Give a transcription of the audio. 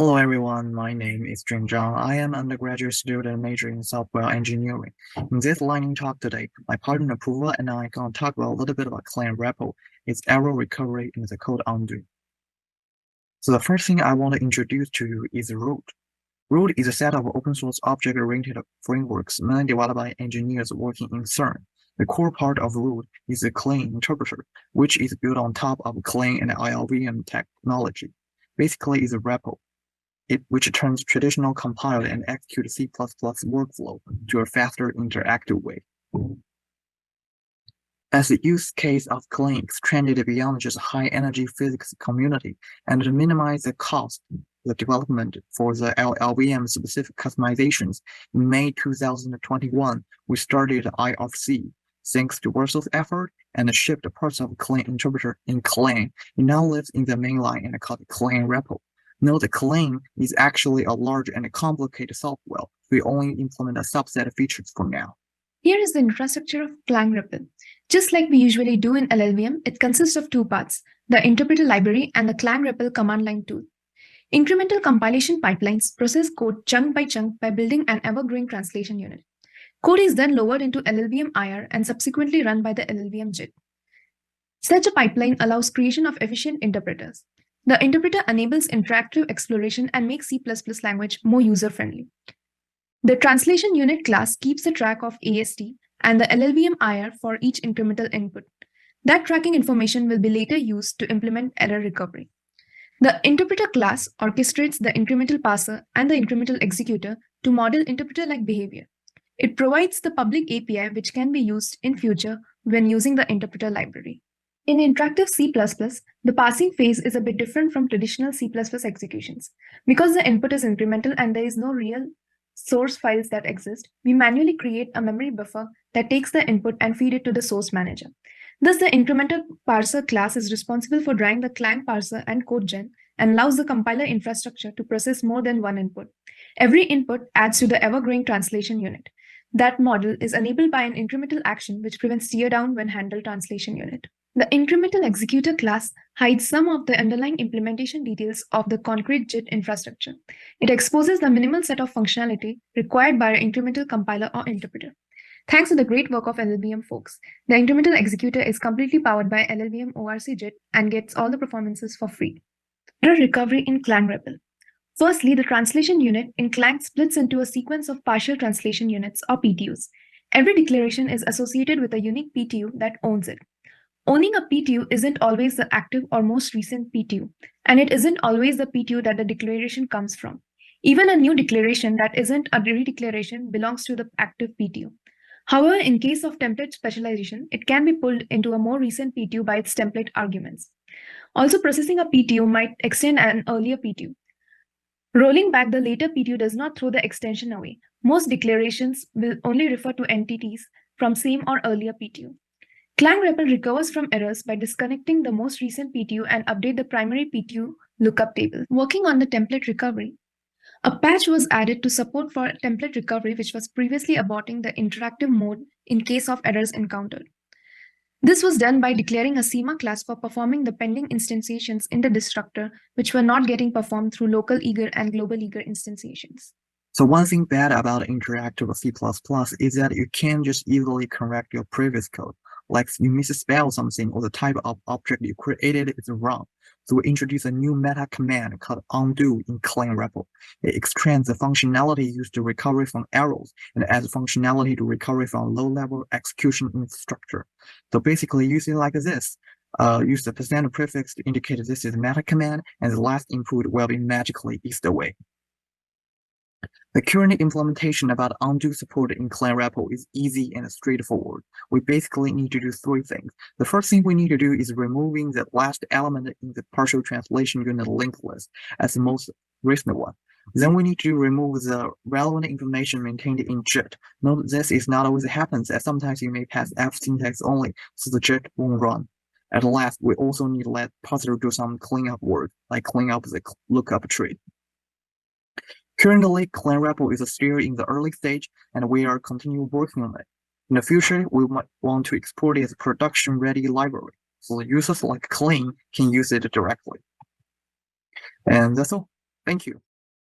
Hello everyone, my name is Zhang. I am an undergraduate student majoring in software engineering. In this lightning talk today, my partner Purva and I are going to talk about a little bit about Clang-Repl, its error recovery, and the code undo. So the first thing I want to introduce to you is Root. Root is a set of open source object-oriented frameworks mainly developed by engineers working in CERN. The core part of Root is the Clang Interpreter, which is built on top of Clang and LLVM technology. Basically, it's a REPL, which turns traditional compile and execute C++ workflow to a faster interactive way. As the use case of Clang extended beyond just high-energy physics community and to minimize the cost of the development for the LLVM-specific customizations, in May 2021, we started IRC. Thanks to Versal's effort and shipped parts of Clang Interpreter in Clang, it now lives in the mainline and called Clang-Repl. Note that Clang is actually a large and complicated software. We only implement a subset of features for now. Here is the infrastructure of Clang-Repl. Just like we usually do in LLVM, it consists of two parts, the interpreter library and the Clang-Repl command line tool. Incremental compilation pipelines process code chunk by building an ever-growing translation unit. Code is then lowered into LLVM IR and subsequently run by the LLVM JIT. Such a pipeline allows creation of efficient interpreters. The interpreter enables interactive exploration and makes C++ language more user-friendly. The translation unit class keeps a track of AST and the LLVM IR for each incremental input. That tracking information will be later used to implement error recovery. The interpreter class orchestrates the incremental parser and the incremental executor to model interpreter-like behavior. It provides the public API which can be used in future when using the interpreter library. In interactive C++, the parsing phase is a bit different from traditional C++ executions. Because the input is incremental and there is no real source files that exist, we manually create a memory buffer that takes the input and feed it to the source manager. Thus, the incremental parser class is responsible for drawing the Clang parser and code gen and allows the compiler infrastructure to process more than one input. Every input adds to the ever-growing translation unit. That model is enabled by an incremental action which prevents teardown when handled translation unit. The incremental executor class hides some of the underlying implementation details of the concrete JIT infrastructure. It exposes the minimal set of functionality required by an incremental compiler or interpreter. Thanks to the great work of LLVM folks, the incremental executor is completely powered by LLVM ORC JIT and gets all the performances for free. Error recovery in Clang-Repl. Firstly, the translation unit in Clang splits into a sequence of partial translation units or PTUs. Every declaration is associated with a unique PTU that owns it. Owning a PTU isn't always the active or most recent PTU, and it isn't always the PTU that the declaration comes from. Even a new declaration that isn't a redeclaration belongs to the active PTU. However, in case of template specialization, it can be pulled into a more recent PTU by its template arguments. Also, processing a PTU might extend an earlier PTU. Rolling back the later PTU does not throw the extension away. Most declarations will only refer to entities from same or earlier PTU. Clang-Repl recovers from errors by disconnecting the most recent PTU and update the primary PTU lookup table. Working on the template recovery, a patch was added to support for template recovery which was previously aborting the interactive mode in case of errors encountered. This was done by declaring a SEMA class for performing the pending instantiations in the destructor which were not getting performed through local eager and global eager instantiations. So one thing bad about interactive C++ is that you can't just easily correct your previous code. Like you misspell something or the type of object you created is wrong. So we introduce a new meta command called undo in Clang-Repl. It extends the functionality used to recover from errors and adds functionality to recover from low-level execution infrastructure. So basically use it like this. Use the percent prefix to indicate this is a meta command and the last input will be magically eased away. The current implementation about undo support in Clang-Repl is easy and straightforward. We basically need to do three things. The first thing we need to do is removing the last element in the partial translation unit linked list as the most recent one. Then we need to remove the relevant information maintained in JIT. Note this is not always happens, as sometimes you may pass F syntax only, so the JIT won't run. At last, we also need to let parser do some cleanup work, like clean up the lookup tree. Currently, Clang-Repl is still in the early stage, and we are continuing working on it. In the future, we might want to export it as a production-ready library, so the users like Clang can use it directly. And that's all. Thank you.